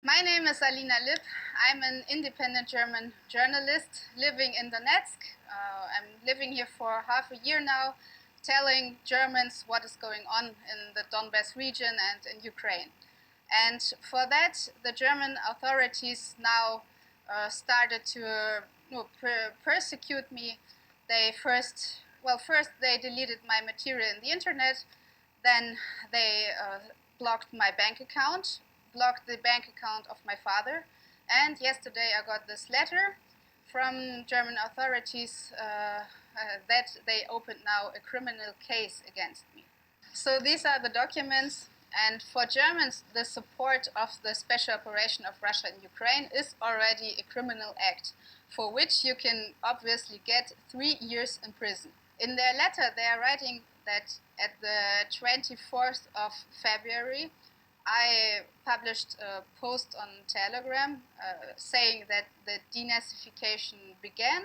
My name is Alina Lipp. I'm an independent German journalist living in Donetsk. I'm living here for half a year now, telling Germans what is going on in the Donbass region and in Ukraine. And for that, the German authorities now started to persecute me. First they deleted my material in the internet, then they blocked my bank account, blocked the bank account of my father, and yesterday I got this letter from German authorities that they opened now a criminal case against me. So these are the documents, and for Germans, the support of the special operation of Russia in Ukraine is already a criminal act, for which you can obviously get 3 years in prison. In their letter, they are writing that at the 24th of February, I published a post on Telegram saying that the denazification began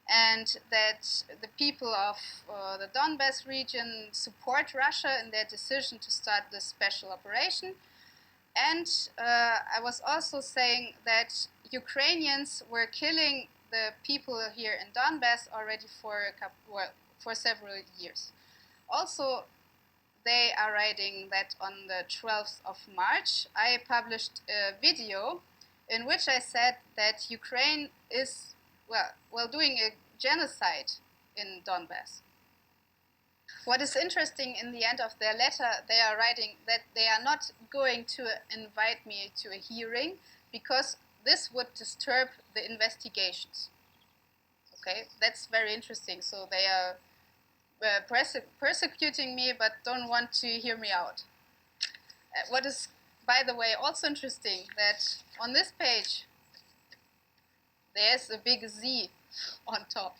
and that the people of the Donbass region support Russia in their decision to start this special operation. And I was also saying that Ukrainians were killing the people here in Donbass already for several years. Also, they are writing that on the 12th of March, I published a video in which I said that Ukraine is, doing a genocide in Donbass. What is interesting in the end of their letter, they are writing that they are not going to invite me to a hearing because this would disturb the investigations. Okay, that's very interesting. So they are persecuting me but don't want to hear me out. What is, by the way, also interesting that on this page there's a big Z on top,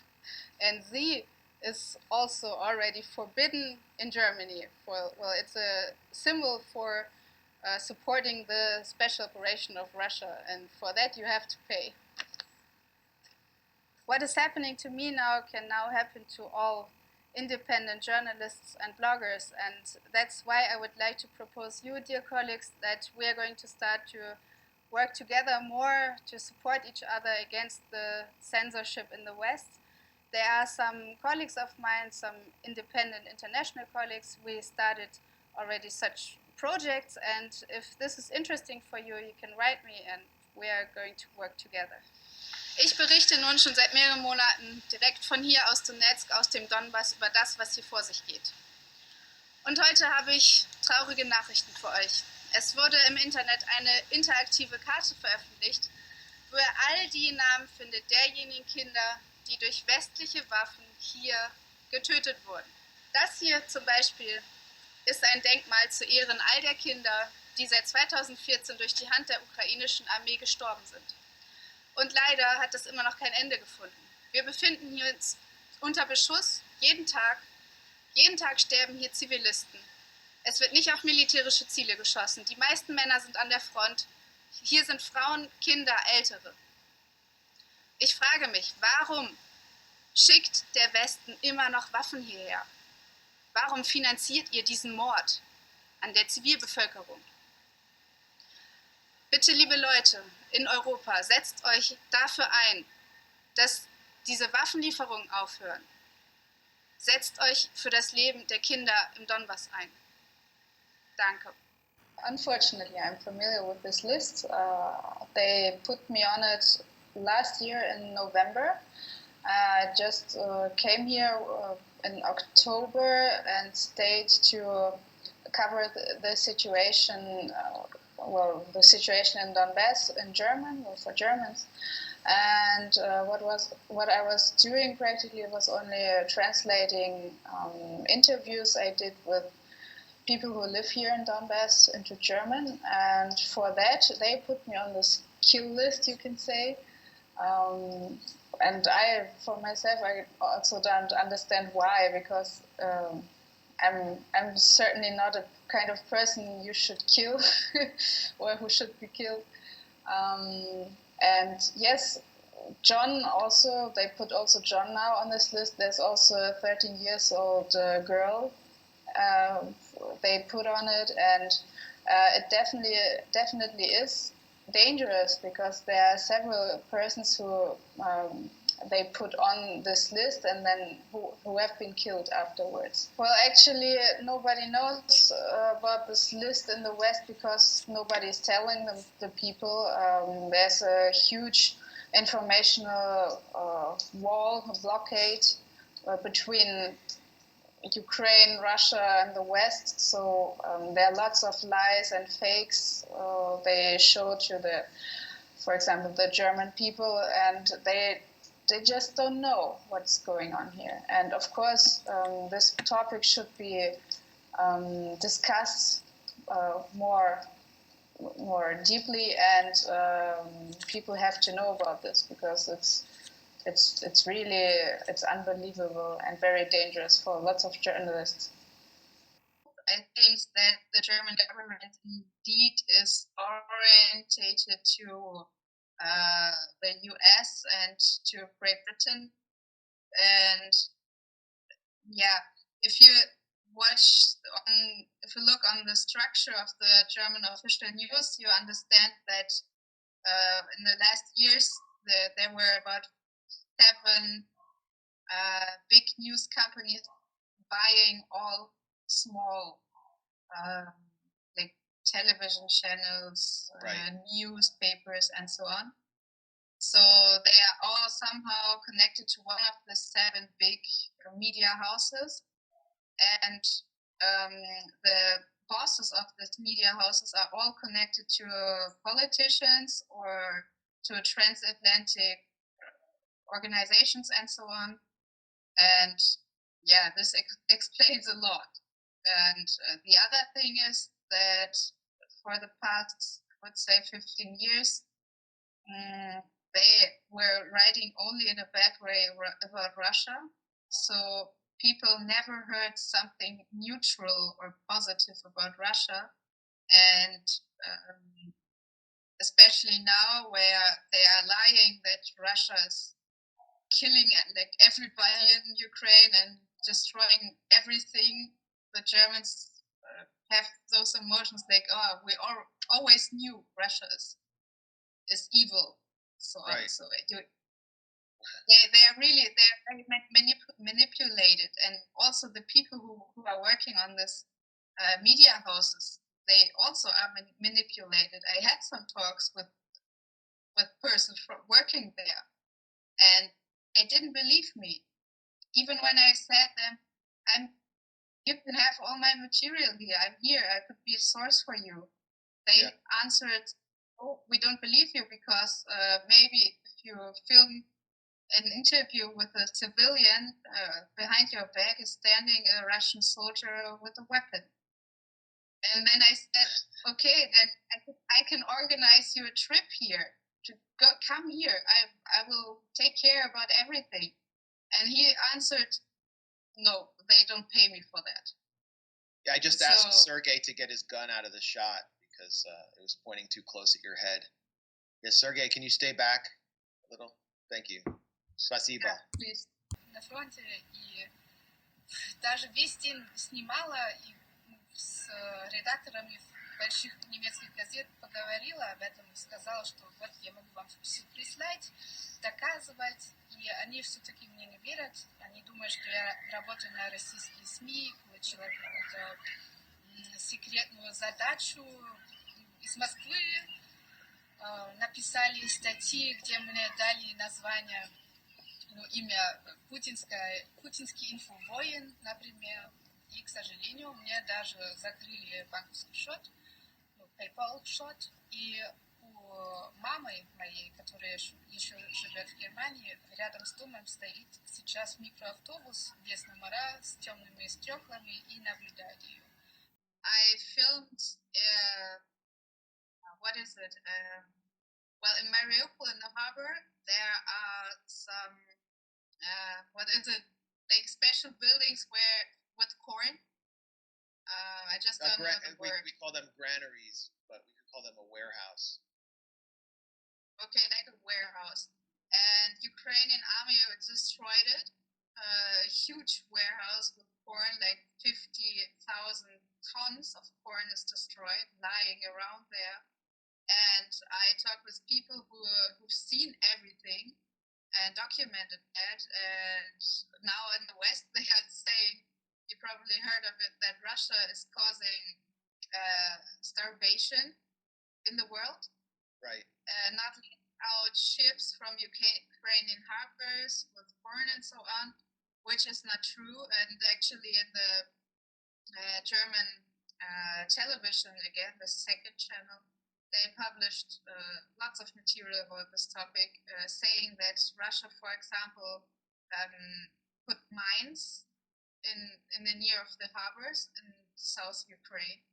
and Z is also already forbidden in Germany. It's a symbol for supporting the special operation of Russia, and for that you have to pay. What is happening to me now can now happen to all independent journalists and bloggers, and that's why I would like to propose you, dear colleagues, that we are going to start to work together more to support each other against the censorship in the West. There are some colleagues of mine, some independent international colleagues, we started already such projects, and if this is interesting for you, you can write me and we are going to work together. Ich berichte nun schon seit mehreren Monaten direkt von hier aus Donetsk, aus dem Donbass, über das, was hier vor sich geht. Und heute habe ich traurige Nachrichten für euch. Es wurde im Internet eine interaktive Karte veröffentlicht, wo ihr all die Namen findet derjenigen Kinder, die durch westliche Waffen hier getötet wurden. Das hier zum Beispiel ist ein Denkmal zu Ehren all der Kinder, die seit 2014 durch die Hand der ukrainischen Armee gestorben sind. Und leider hat das immer noch kein Ende gefunden. Wir befinden hier uns unter Beschuss, jeden Tag. Jeden Tag sterben hier Zivilisten. Es wird nicht auf militärische Ziele geschossen. Die meisten Männer sind an der Front. Hier sind Frauen, Kinder, Ältere. Ich frage mich, warum schickt der Westen immer noch Waffen hierher? Warum finanziert ihr diesen Mord an der Zivilbevölkerung? Bitte, liebe Leute in Europa, setzt euch dafür ein, dass diese Waffenlieferungen aufhören. Setzt euch für das Leben der Kinder im Donbass ein. Danke. Unfortunately, I'm familiar with this list. They put me on it last year in November. I just came here in October and stayed to cover the situation, the situation in Donbass in German, for Germans. And what I was doing practically was only translating interviews I did with people who live here in Donbass into German, and for that they put me on this kill list, you can say. And I, for myself, I also don't understand why, because I'm certainly not a kind of person you should kill or who should be killed. And yes, John also, they put also John now on this list. There's also a 13 years old girl they put on it, and it definitely is dangerous because there are several persons who they put on this list and then who have been killed afterwards. Well, actually, nobody knows about this list in the West because nobody is telling them, the people. There's a huge informational wall, a blockade between Ukraine, Russia, and the West. So there are lots of lies and fakes. They show to the, for example, the German people, and they just don't know what's going on here. And of course, this topic should be discussed more deeply, and people have to know about this because it's really unbelievable and very dangerous for lots of journalists. I think that the German government indeed is orientated to the US and to Great Britain. And yeah, if you look on the structure of the German official news, you understand that in the last years there were about 7 big news companies buying all small like television channels, right. Newspapers, and so on. So they are all somehow connected to one of the 7 big media houses, and the bosses of these media houses are all connected to politicians or to transatlantic organizations and so on. And yeah, this explains a lot. And the other thing is that for the past, let's say, 15 years, they were writing only in a bad way about Russia. So people never heard something neutral or positive about Russia. And especially now where they are lying that Russia is killing like everybody in Ukraine and destroying everything, the Germans have those emotions like, oh, we always knew Russia is evil. So right. So they are really very manipulated, and also the people who are working on this media houses, they also are manipulated. I had some talks with persons working there, and they didn't believe me. Even when I said them, you can have all my material here. I'm here. I could be a source for you. They answered, "Oh, we don't believe you because maybe if you film an interview with a civilian, behind your back is standing a Russian soldier with a weapon." And then I said, "Okay, then I can organize you a trip here to come here. I will take care about everything." And he answered, "No, they don't pay me for that." Yeah, I just asked Sergey to get his gun out of the shot because it was pointing too close at your head. Yes, Sergey, can you stay back a little? Thank you. Спасибо. Yeah, please. На фронте, и даже весь день снимала, и с редакторами больших немецких газет поговорила об этом, сказала, что вот я могу вам все прислать, доказывать, и они все-таки мне не верят, они думают, что я работаю на российские СМИ, получила какую-то секретную задачу из Москвы, написали статьи, где мне дали название, имя путинский инфовоин, например. И, к сожалению, мне даже закрыли банковский счет, PayPal счет. И у мамы моей, которая еще живет в Германии, рядом с домом стоит сейчас микроавтобус без номера, с темными стеклами, и наблюдает ее. I filmed, what is it? Well, in Mariupol, in the harbor, there are some, what is it? Like special buildings with corn. I just don't know the word. We call them granaries, but we could call them a warehouse. Okay, like a warehouse. And Ukrainian army destroyed it. A huge warehouse with corn, like 50,000 tons of corn is destroyed, lying around there. And I talked with people who've seen everything and documented that. And now in the West, they are saying, you probably heard of it, that Russia is causing starvation in the world. Right. Not letting out ships from Ukrainian harbors with corn and so on, which is not true. And actually in the German television, again, the second channel, they published lots of material about this topic, saying that Russia, for example, put mines in the near of the harbors in South Ukraine.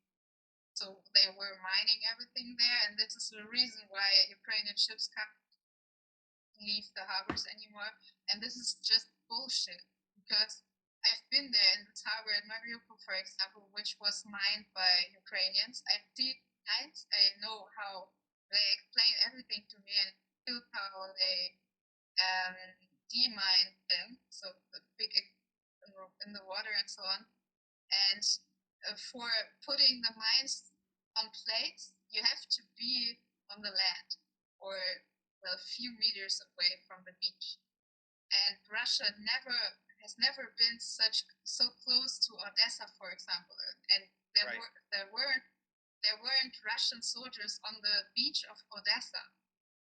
So they were mining everything there, and this is the reason why Ukrainian ships can't leave the harbors anymore. And this is just bullshit, because I've been there in this harbor in Mariupol, for example, which was mined by Ukrainians. I've seen mines. I know how they explain everything to me, and how they demine them, so the big in the water and so on. And for putting the mines on plates, you have to be on the land or a few meters away from the beach. And Russia has never been so close to Odessa, for example. And there weren't Russian soldiers on the beach of Odessa.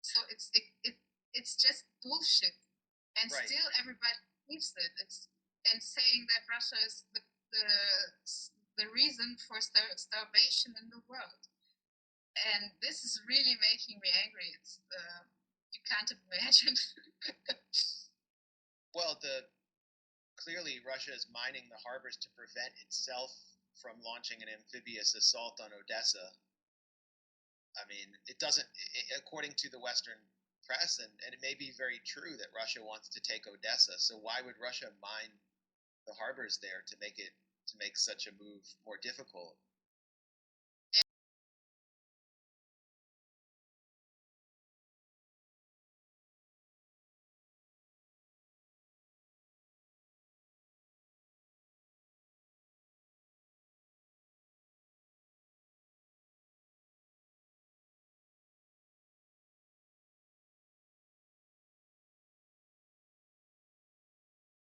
So it's just bullshit. And still everybody believes it. And saying that Russia is the reason for starvation in the world. And this is really making me angry. It's you can't imagine. Well, clearly Russia is mining the harbors to prevent itself from launching an amphibious assault on Odessa. I mean, it doesn't, according to the Western press, and it may be very true that Russia wants to take Odessa. So why would Russia mine the harbors there to make such a move more difficult?